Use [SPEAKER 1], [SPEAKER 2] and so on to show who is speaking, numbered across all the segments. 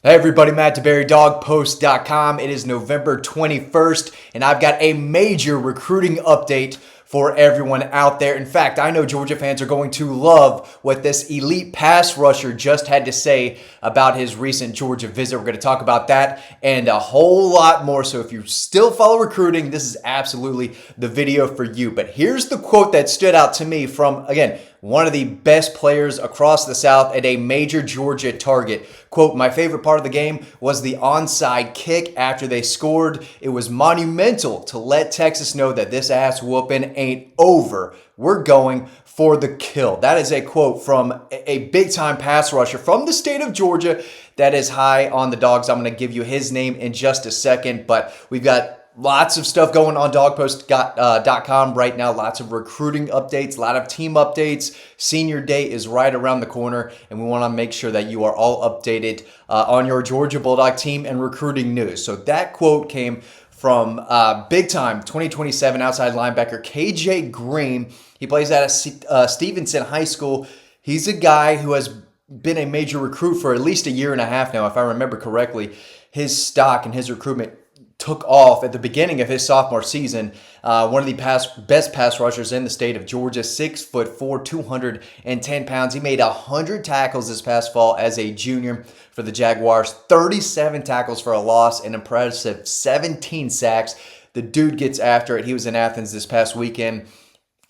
[SPEAKER 1] Hey everybody, Matt DeBerry, dawgpost.com. It is November 21st, and I've got a major recruiting update for everyone out there. In fact, I know Georgia fans are going to love what this elite pass rusher just had to say about his recent Georgia visit. We're going to talk about that and a whole lot more. So if you still follow recruiting, this is absolutely the video for you. But here's the quote that stood out to me from, again, one of the best players across the South and a major Georgia target. Quote, "My favorite part of the game was the onside kick after they scored. It was monumental to let Texas know that this ass whooping ain't over. We're going for the kill." That is a quote from a big-time pass rusher from the state of Georgia that is high on the Dogs. I'm going to give you his name in just a second, but we've got lots of stuff going on dawgpost.com right now. Lots of recruiting updates, a lot of team updates. Senior Day is right around the corner, and we want to make sure that you are all updated on your Georgia Bulldog team and recruiting news. So that quote came from big-time 2027 outside linebacker KJ Green. He plays at Stevenson High School. He's a guy who has been a major recruit for at least a year and a half now, if I remember correctly. His stock and his recruitment took off at the beginning of his sophomore season. One of the best pass rushers in the state of Georgia, 6'4", 210 pounds. He made 100 tackles this past fall as a junior for the Jaguars, 37 tackles for a loss, an impressive 17 sacks. The dude gets after it. He was in Athens this past weekend,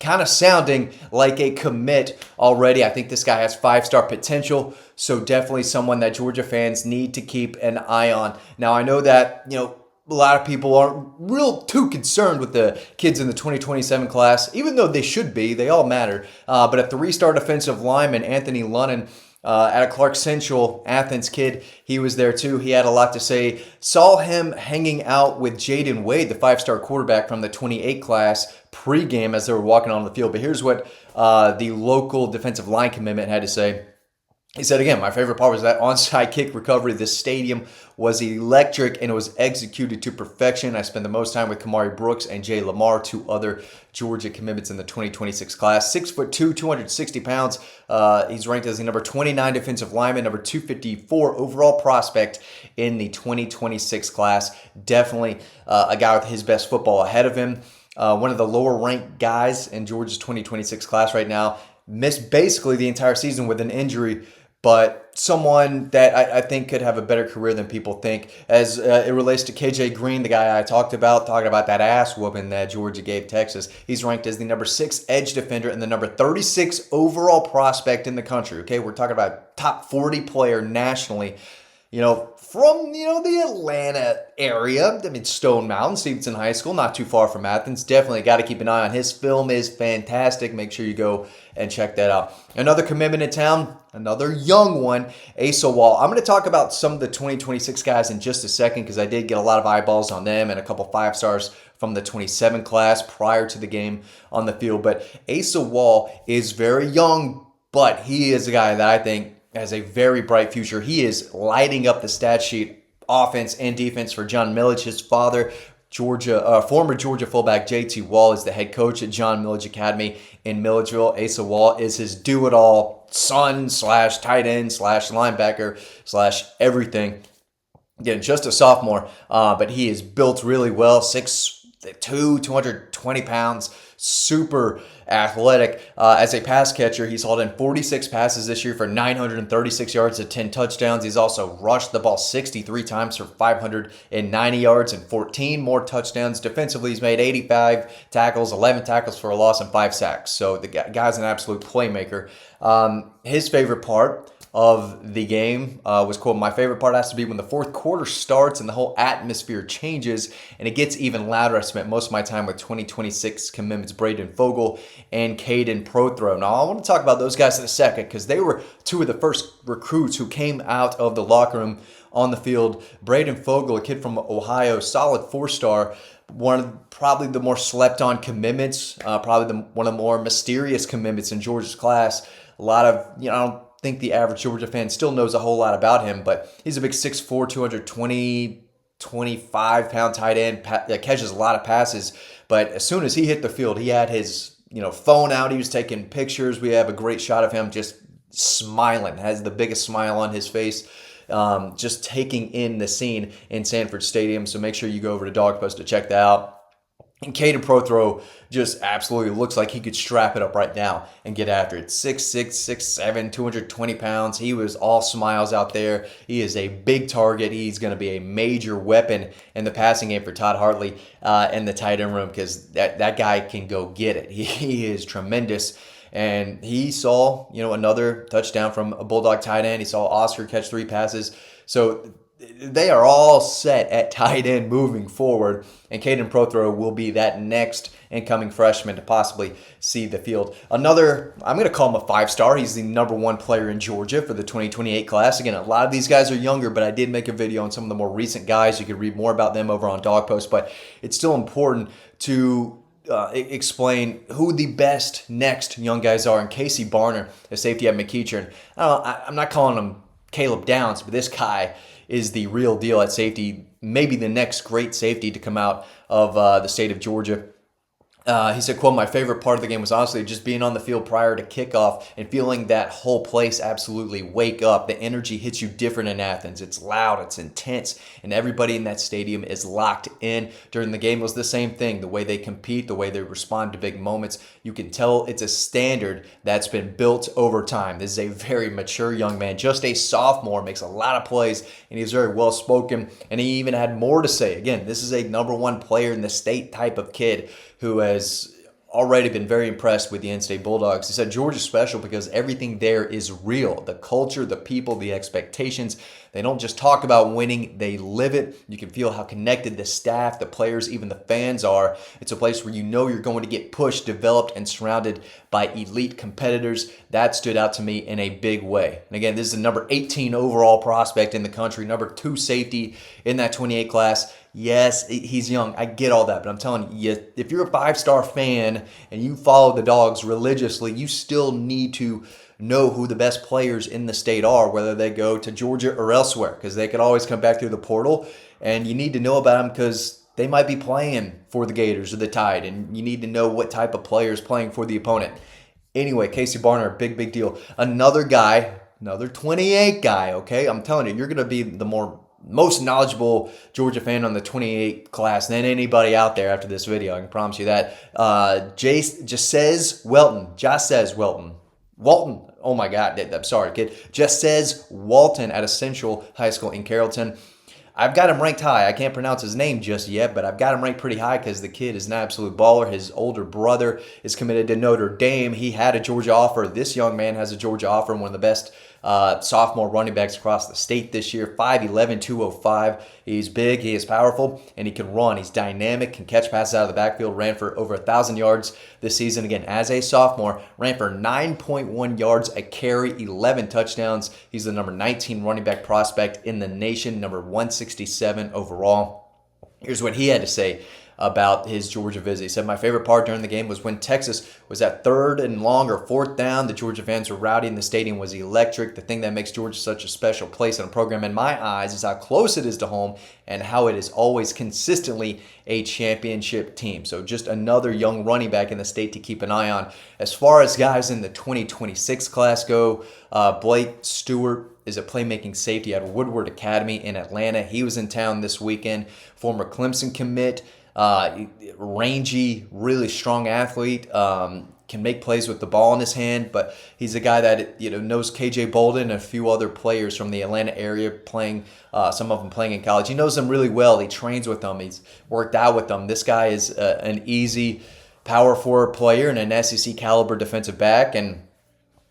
[SPEAKER 1] kind of sounding like a commit already. I think this guy has 5-star potential, so definitely someone that Georgia fans need to keep an eye on. Now, I know that, a lot of people aren't real too concerned with the kids in the 2027 class, even though they should be. They all matter. But a 3-star defensive lineman, Anthony Lunnan, at a Clark Central Athens kid, he was there too. He had a lot to say. Saw him hanging out with Jaden Wade, the 5-star quarterback from the 28 class, pregame as they were walking on the field. But here's what the local defensive line commitment had to say. He said, again, "My favorite part was that onside kick recovery. This stadium was electric and it was executed to perfection. I spent the most time with Kamari Brooks and Jay Lamar, 2 other Georgia commitments in the 2026 class. 6'2", 260 pounds. He's ranked as the number 29 defensive lineman, number 254 overall prospect in the 2026 class. Definitely a guy with his best football ahead of him. One of the lower ranked guys in Georgia's 2026 class right now. Missed basically the entire season with an injury, but someone that I think could have a better career than people think. As it relates to KJ Green, the guy I talking about that ass whooping that Georgia gave Texas. He's ranked as the number 6 edge defender and the number 36 overall prospect in the country. Okay, we're talking about top 40 player nationally. From, the Atlanta area. I mean, Stone Mountain, Stevenson High School, not too far from Athens. Definitely got to keep an eye on. His film is fantastic. Make sure you go and check that out. Another commitment in town, another young one, Asa Wall. I'm going to talk about some of the 2026 guys in just a second because I did get a lot of eyeballs on them and a couple 5-stars from the 27 class prior to the game on the field. But Asa Wall is very young, but he is a guy that I think has a very bright future. He is lighting up the stat sheet, offense and defense for John Milledge. His father, former Georgia fullback JT Wall, is the head coach at John Milledge Academy in Milledgeville. Asa Wall is his do-it-all son / tight end / linebacker / everything. Again, just a sophomore, but he is built really well. 6'2", 220 pounds, super athletic. As a pass catcher, he's hauled in 46 passes this year for 936 yards and 10 touchdowns. He's also rushed the ball 63 times for 590 yards and 14 more touchdowns. Defensively, he's made 85 tackles, 11 tackles for a loss, and 5 sacks. So the guy's an absolute playmaker. His favorite part of the game was, quote, "My favorite part has to be when the fourth quarter starts and the whole atmosphere changes and it gets even louder. I spent most of my time with 2026 commitments Braden Fogel and Caden Prothro." Now, I want to talk about those guys in a second because they were 2 of the first recruits who came out of the locker room on the field. Braden Fogel, a kid from Ohio, solid 4-star, one of probably the more slept-on commitments, one of the more mysterious commitments in Georgia's class. A lot of, I don't think the average Georgia fan still knows a whole lot about him, but he's a big 6'4", 25-pound tight end that catches a lot of passes. But as soon as he hit the field, he had his phone out. He was taking pictures. We have a great shot of him just smiling, has the biggest smile on his face. just taking in the scene in Sanford Stadium. So make sure you go over to Dawg Post to check that out. And Caden Prothro just absolutely looks like he could strap it up right now and get after it. 6'6", 6'7", 220 pounds. He was all smiles out there. He is a big target. He's going to be a major weapon in the passing game for Todd Hartley in the tight end room, because that guy can go get it. He is tremendous. And he saw, another touchdown from a Bulldog tight end. He saw Oscar catch 3 passes. So they are all set at tight end moving forward, and Caden Prothro will be that next incoming freshman to possibly see the field. Another, I'm going to call him a 5-star. He's the #1 player in Georgia for the 2028 class. Again, a lot of these guys are younger, but I did make a video on some of the more recent guys. You can read more about them over on Dawg Post, but it's still important to explain who the best next young guys are. And Casey Barner, the safety at McEachern, I'm not calling him Caleb Downs, but this guy is the real deal at safety, maybe the next great safety to come out of the state of Georgia. He said, quote, "My favorite part of the game was honestly just being on the field prior to kickoff and feeling that whole place absolutely wake up. The energy hits you different in Athens. It's loud, it's intense, and everybody in that stadium is locked in. During the game, it was the same thing. The way they compete, the way they respond to big moments, you can tell it's a standard that's been built over time. This is a very mature young man, just a sophomore, makes a lot of plays, and he's very well spoken, and he even had more to say. Again, this is a #1 player in the state type of kid who has already been very impressed with the in-state Bulldogs. He said Georgia's special because everything there is real. The culture, the people, the expectations. They don't just talk about winning, they live it. You can feel how connected the staff, the players, even the fans are. It's a place where you know you're going to get pushed, developed, and surrounded by elite competitors. That stood out to me in a big way. And again, this is the number 18 overall prospect in the country, #2 safety in that 28 class. Yes, he's young. I get all that. But I'm telling you, if you're a 5-star fan and you follow the Dogs religiously, you still need to know who the best players in the state are, whether they go to Georgia or elsewhere, because they could always come back through the portal. And you need to know about them because they might be playing for the Gators or the Tide, and you need to know what type of player is playing for the opponent. Anyway, Casey Barner, big deal. Another guy, another 28 guy, okay? I'm telling you, you're going to be the most knowledgeable Georgia fan on the 28 class than anybody out there after this video. I can promise you that. Jasez Walton. Oh my God, I'm sorry, kid. Jasez Walton at Essential High School in Carrollton. I've got him ranked high. I can't pronounce his name just yet, but I've got him ranked pretty high because the kid is an absolute baller. His older brother is committed to Notre Dame. He had a Georgia offer. This young man has a Georgia offer, one of the best sophomore running backs across the state this year. 5'11", 205. He's big, he is powerful, and he can run. He's dynamic, can catch passes out of the backfield, ran for over 1,000 yards this season. Again, as a sophomore, ran for 9.1 yards a carry, 11 touchdowns. He's the number 19 running back prospect in the nation, number 167 overall. Here's what he had to say about his Georgia visit. He said, "My favorite part during the game was when Texas was at 3rd and long or 4th down. The Georgia fans were rowdy and the stadium was electric. The thing that makes Georgia such a special place and a program in my eyes is how close it is to home and how it is always consistently a championship team." So just another young running back in the state to keep an eye on. As far as guys in the 2026 class go, Blake Stewart is a playmaking safety at Woodward Academy in Atlanta. He was in town this weekend. Former Clemson commit. Rangy, really strong athlete, can make plays with the ball in his hand, but he's a guy that knows KJ Bolden and a few other players from the Atlanta area, playing some of them playing in college. He knows them really well. He trains with them. He's worked out with them. This guy is an easy power forward player and an SEC caliber defensive back, and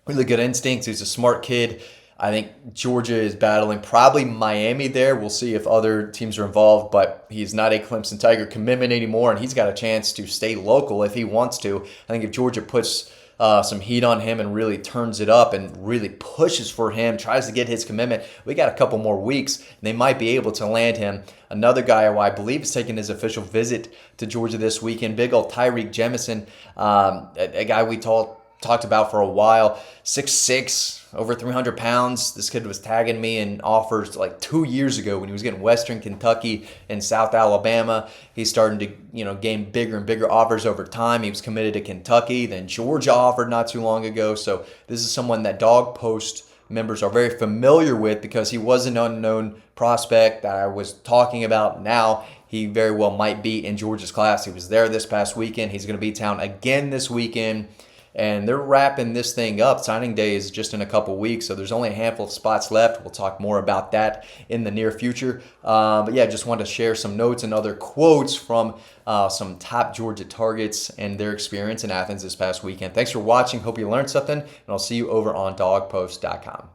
[SPEAKER 1] really good instincts. He's a smart kid. I think Georgia is battling probably Miami there. We'll see if other teams are involved, but he's not a Clemson Tiger commitment anymore, and he's got a chance to stay local if he wants to. I think if Georgia puts some heat on him and really turns it up and really pushes for him, tries to get his commitment, we got a couple more weeks, and they might be able to land him. Another guy who I believe is taking his official visit to Georgia this weekend, big old Tyreek Jemison, a guy we talked about for a while, 6'6", over 300 pounds. This kid was tagging me in offers like 2 years ago when he was getting Western Kentucky and South Alabama. He's starting to gain bigger and bigger offers over time. He was committed to Kentucky, then Georgia offered not too long ago. So this is someone that Dawg Post members are very familiar with because he was an unknown prospect that I was talking about. Now he very well might be in Georgia's class. He was there this past weekend. He's going to be in town again this weekend. And they're wrapping this thing up. Signing day is just in a couple weeks, so there's only a handful of spots left. We'll talk more about that in the near future. But yeah, just wanted to share some notes and other quotes from some top Georgia targets and their experience in Athens this past weekend. Thanks for watching. Hope you learned something, and I'll see you over on dawgpost.com.